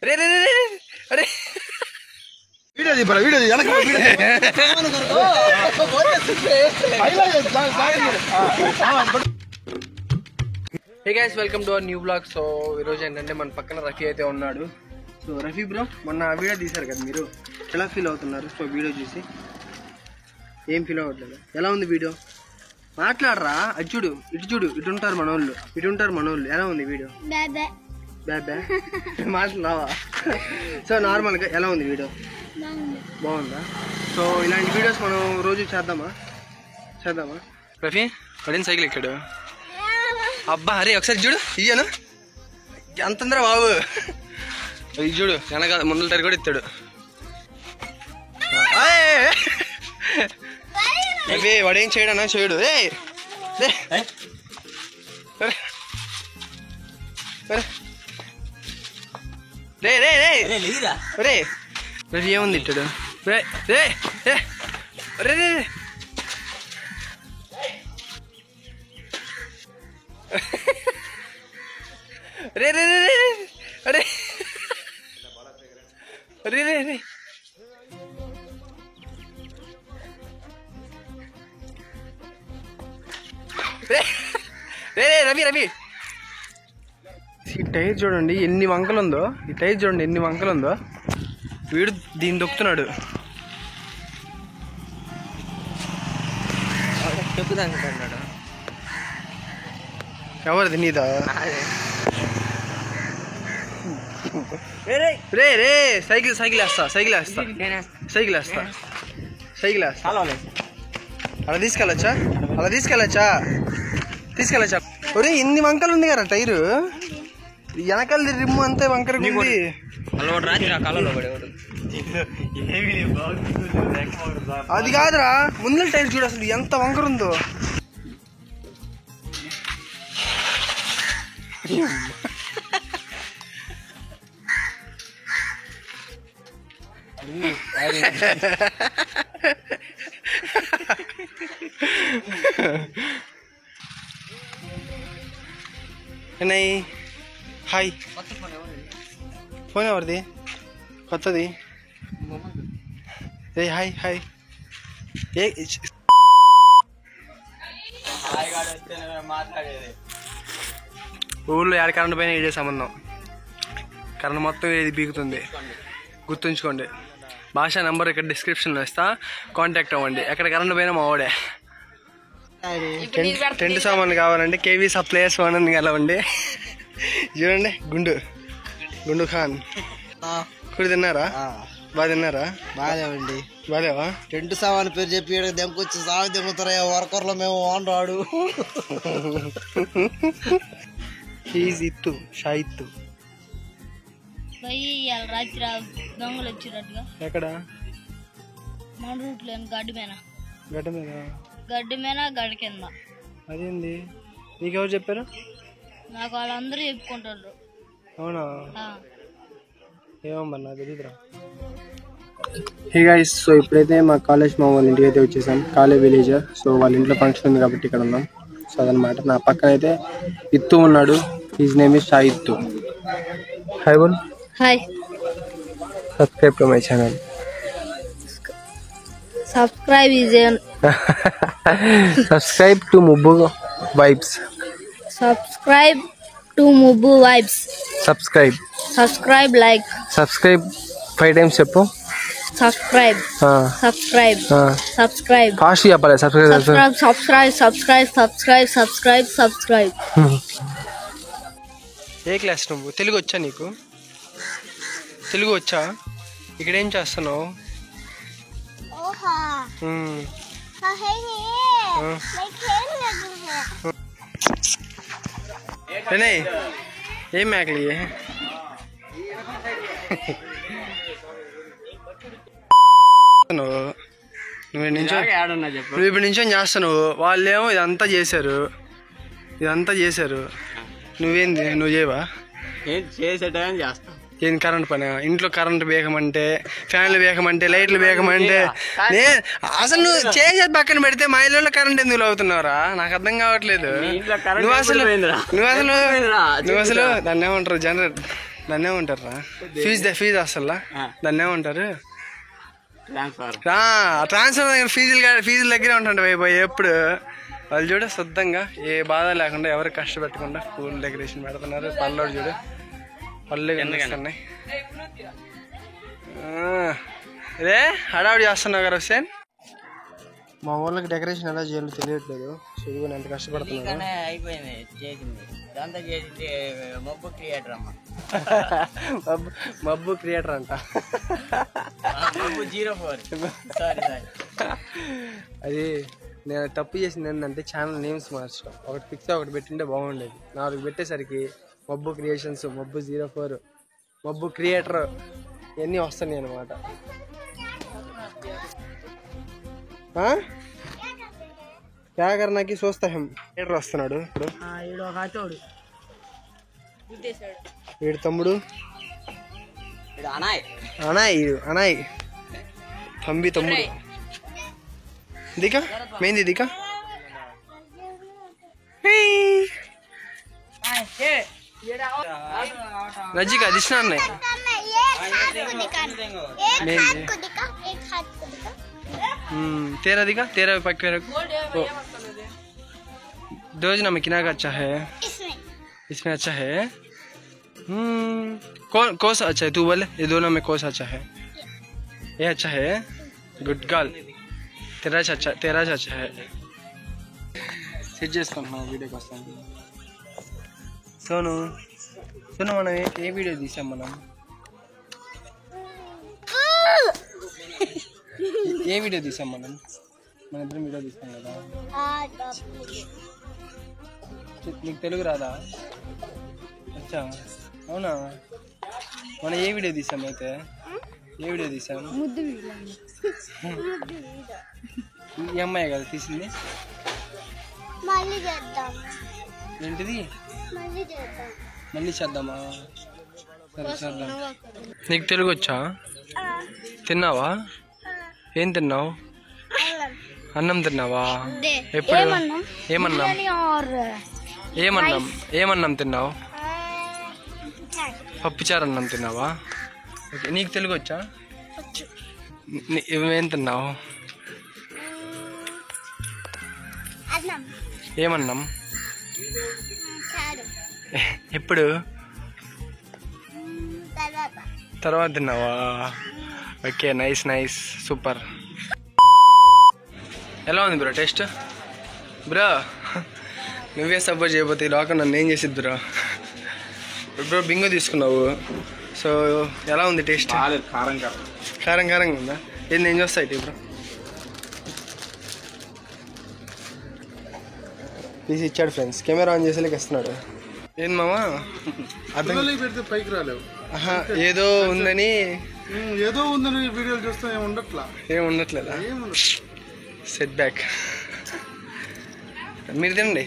రే రే రే అరే hey guys, welcome to our new blog. So ఈరోజు ఏంటంటే మన పక్కన రఫీ అయితే ఉన్నాడు. సో రఫీ బ్రో, మొన్న వీడియో తీశారు కదా, మీరు ఎలా ఫీల్ అవుతున్నారు? సో వీడియో చూసి ఏం ఫీల్ అవ్వట్లేదు. ఎలా ఉంది వీడియో? మాట్లాడరా, అది చూడు, ఇటు చూడు, ఇటు ఉంటారు మనోళ్ళు. ఎలా ఉంది వీడియో? బ్యా మాట్లాడవా? సో నార్మల్గా ఎలా ఉంది వీడియో? బాగుందా? సో ఇలాంటి వీడియోస్ మనం రోజు చేద్దామా? రఫీ వాడేం సైకిల్ ఎక్కాడు? అబ్బా అరే ఒకసారి చూడు, ఇయ్యను ఎంత తొందర బాబు. ఇది చూడు, వెనక ముందల టైర్ కూడా ఇస్తాడు. అవి వాడేం చేయడనా? చేయడు. రే రే రే రే రే ఏముంది ఇట్టాడు? రే రే రే రే రే రే రే రే అరే రే రే రే రే రవి ఈ టైర్ చూడండి ఎన్ని వంకలు ఉందో. వీడు దీన్ని దొక్కుతున్నాడు. ఎవరిది? నీదా? రే రే సైకిల్ వేస్తా. అలా తీసుకెళ్ళచ్చా? ఒరే ఇన్ని వంకలు ఉంది కదా టైరు. వెనకాల రిమ్ము అంతే వంకర ఉంది. అది కాదురా, ముందర టైర్ చూడు అసలు ఎంత వంకర ఉందో. హాయ్, ఫోన్ ఎవరిది? కొత్తది. ఏ హాయ్ ఏ ఊళ్ళో ఏడ కరెంట్ పైన ఇదే సంబంధం. కరెంట్ మొత్తం ఇది బీగుతుంది, గుర్తుంచుకోండి. భాష నెంబర్ ఇక్కడ డిస్క్రిప్షన్లో ఇస్తా, కాంటాక్ట్ అవ్వండి. ఎక్కడ కరెంట్ పైన మా వాడే. టెంట్ సామాన్లు కావాలంటే కేవీ సప్లైయర్స్ అని కలవండి. చూడండి గుండు ఖాన్ కూడా తిన్నారా? బాగా తిన్నారా? బాగాలేవండి. బాగాలేవా? టెంట్ సామాన్ పేరు చెప్పి దెంకొచ్చి సాగు దిగుతారా వర్కర్లో మేము ఓన్ రాడు. షాయిత్తు రాత్రి దొంగలు వచ్చినట్టుగా. ఎక్కడ? మన రూట్ లో గడ్డి మీద గడ్డి కింద. అదేంది? నీకెవరు చెప్పారు? నాకు వాళ్ళందరూ చెప్పుకుంటారు. అవునా? ఏమో మరి నాకు తెలియదురా. హే గైస్, సో ఇప్పుడైతే మా కాలేజ్ వాళ్ళ ఇంటికి అయితే వచ్చేసాం. College village. సో వాళ్ళ ఇంట్లో ఫంక్షన్ ఉంది కాబట్టి ఇక్కడ ఉన్నాం. సో అదనమాట. నా పక్కన అయితే ఇత్తు ఉన్నాడు. హిజ్ నేమ్ ఇస్ షాయిత్తు. హాయ్ బోల్. Hi. Subscribe to my channel. Subscribe to Mubu Vibes. Subscribe like. Subscribe 5 times చెప్పు. Subscribe. ఫాస్ట్ చెప్పాలి. Subscribe. ఏ క్లాస్ నువ్వు? తెలుగు వచ్చా నీకు? తెలుగు వచ్చా? ఇక్కడ ఏం చేస్తున్నావు? ఏం మేకలి? నువ్వు ఇప్పుడు నుంచో చేస్తున్నావు. వాళ్ళేమో ఇదంతా చేశారు. నువ్వేంది? నువ్వు చేయవా? చేసేటని చేస్తా. ఏం కరెంట్ పని? ఇంట్లో కరెంట్ వేగమంటే, ఫ్యాన్లు వేగమంటే, లైట్లు వేగమంటే, అసలు నువ్వు చేసేది పక్కన పెడితే మా ఇళ్ళలో కరెంట్ ఎందుకు అవుతున్నావురా? నాకు అర్థం కావట్లేదు. నువ్వు అసలు దాన్ని ఏమంటారు? జనరేటర్ దాన్ని ఏమంటారా? ఫీజు అసలు దాన్ని ఏమంటారు? ట్రాన్స్ఫర్ దగ్గర ఫీజుల దగ్గరే ఉంటాడు ఎప్పుడు. వాళ్ళు చూడ శుద్ధంగా ఏ బాధ లేకుండా ఎవరు కష్టపెట్టకుండా పూల్ డెకరేషన్ పెడుతున్నారు. పళ్ళు చూడు, పళ్ళు కనిపిస్తున్నాయి. రే హడావుడి చేస్తున్నావు కదా హుసేన్. మా ఊళ్ళకి డెకరేషన్ ఎలా చేయాలో తెలియట్లేదు. చదువుని ఎంత కష్టపడుతున్నాను. మబ్బు క్రియేటర్ అంట. అది నేను తప్పు చేసింది ఏంటంటే ఛానల్ నేమ్స్ మార్చడం. ఒకటి ఫిక్స్ ఒకటి పెట్టింటే బాగుండేది. 4 పెట్టేసరికి మబ్బు క్రియేషన్స్, మబ్బు 04, మబ్బు క్రియేటర్ ఇవన్నీ వస్తున్నాయి అన్నమాట. క్యాకర్నాకి చూస్తా క్రియేటర్ వస్తున్నాడు ఇప్పుడు. వీడు తమ్ముడు అనాయ్ తంబి తమ్ముడు. దికా మెయింది దికా. नजीका दिशा नहीं तेरा दिखा तेरा पक दोजना में किना का अच्छा है इसमें अच्छा है कौन सा अच्छा है तू बोले ये दोनों में कौन सा अच्छा है ये अच्छा है गुड गर्ल तेरा अच्छा है वीडियो को सोनू सोनू मन ये वीडियो तीसा मन ये वीडियो तीसा मन मन इधर वीडियो तीसा कदा नीक तेलुगु रादा अच्छा అవునా మన ఏ వీడియో తీసాం అయితే ఏ వీడియో తీసాం ముద్దు వీడియో ఈ అమ్మాయి కదా తీసింది మళ్ళీ చేద్దాం ఏంటిది మళ్ళీ చేద్దామా సరే చేద్దాం నీకు తెలుగు వచ్చా తిన్నావా ఏం తిన్నావు అన్నం తిన్నావా ఎప్పుడు ఏమన్నాం ఏమన్నాం ఏమన్నాం తిన్నావు పప్పుచారు అన్నం తిన్నావా ఓకే నీకు తెలుగు వచ్చా ఏం తిన్నావు ఏమన్నాం ఎప్పుడు తర్వాత తిన్నావా ఓకే నైస్ నైస్ సూపర్ ఎలా ఉంది బ్రో టేస్ట్ బ్రో నువ్వే సపోర్ట్ చేయబోతే ఈ లోకం నన్ను ఏం చేసిద్ది బ్రో బ్రో బింగో తీసుకున్నావు సో ఎలా ఉంది టేస్ట్ కారం కారంగా ఉందా ఏంది ఏం చేస్తాయి బ్రో తీసి ఇచ్చాడు ఫ్రెండ్స్ కెమెరా ఆన్ చేసేలాకి ఇస్తున్నాడు ఏం మామా అర్థం పెడితే పైకి రాలేవు ఏదో ఉందని వీడియోలు చూస్తే ఏం ఉండట్లేదా సెట్ బ్యాక్ మీరు తినండి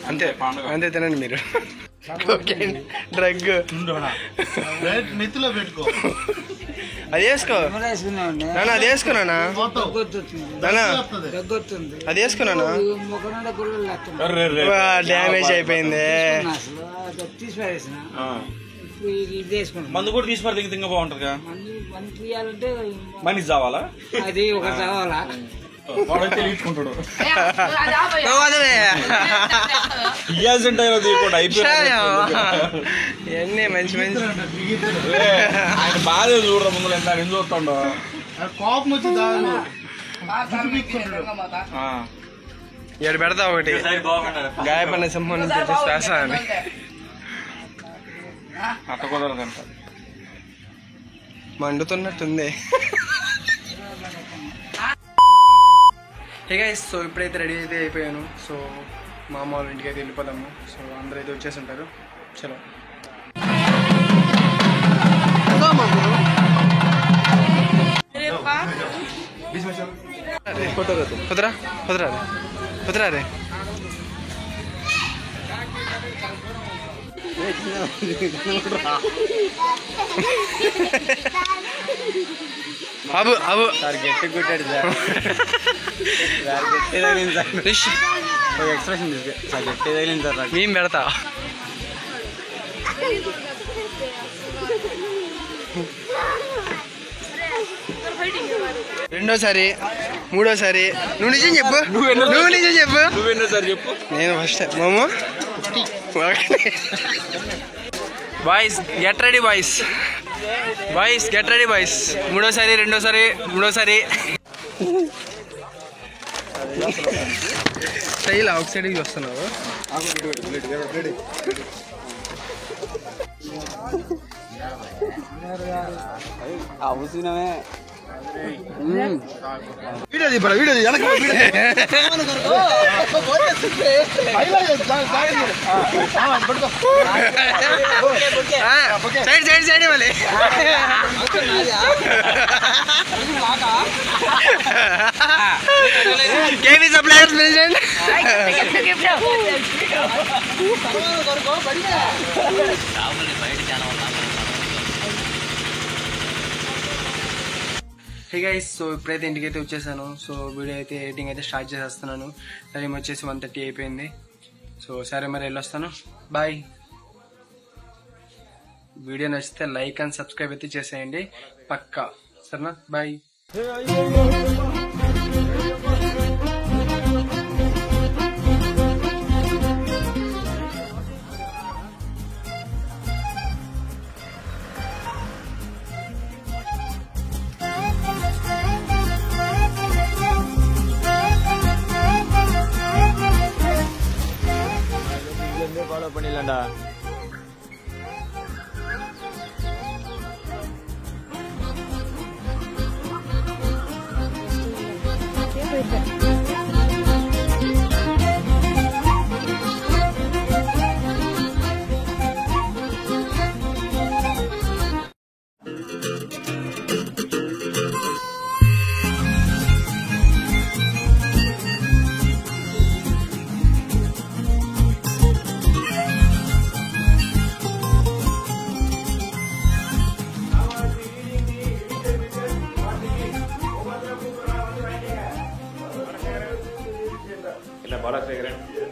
అంతే అంతే తినండి మీరు ఓకే డ్రగ్ నెత్తిలో పెట్టుకో అది వేసుకో నాన్న అది వేసుకున్నానా అది వేసుకున్నానా డ్యామేజ్ అయిపోయింది మందు కూడా తీసిపారు తింగ బాగుంటుంది మనిషి చావాలా అది ఒక చావాలా తీసుకుంటాడు ఇవన్నీ మంచి మంచి ఆయన బాగా చూడరా ముందు ఎంత చూస్తాడు కోపం వచ్చి ఏడు పెడతా ఒకటి గాయపడిన సింహం నుంచి వచ్చే శ్వాస అని అట్ట కుదరదంట మండుతున్నట్టుంది హే గైస్ సో ఇప్పుడైతే రెడీ అయితే అయిపోయాను సో మా అమ్మ వాళ్ళ ఇంటికి అయితే వెళ్ళిపోదాము సో అందరూ అయితే వచ్చేసి ఉంటారు చలో కుదరా కుదరా కుదరా రే అబు అబు సార్ గట్టి కొట్టాడు సార్ గట్టి తగిలింది సార్ ఒక ఎక్స్ప్రెషన్ సార్ గట్టి తగిలింది సార్ మేము పెడతా. రెండోసారి మూడోసారి నువ్వు నిజం చెప్పు, నువ్వు నిజం చెప్పు. నువ్వెన్నోసారి చెప్పు. నేను ఫస్ట్ మోమో boys get ready boys, boys get ready boys. మూడోసారి రెండోసారి మూడోసారి స్టైల్ అవుట్ సైడ్కి వస్తున్నావు. అవసరమే వీడియో తీపడా, వీడియో సైడ్ సైడ్ సైడ్ మళ్ళీ KV suppliers president. Hey guys, so ఇప్పుడైతే ఇంటికైతే వచ్చేసాను. సో వీడియో అయితే ఎడిటింగ్ అయితే స్టార్ట్ చేసేస్తున్నాను. టైం వచ్చేసి 1:30 అయిపోయింది. సో సరే మరి వెళ్ళొస్తాను, బాయ్. వీడియో నచ్చితే లైక్ అండ్ సబ్స్క్రైబ్ అయితే చేసేయండి పక్కా, సరేనా? బాయ్. ஃபாலோ பண்ணிடலாம்டா. ಇಲ್ಲ ಬಾಲಕೃಷ್ಣ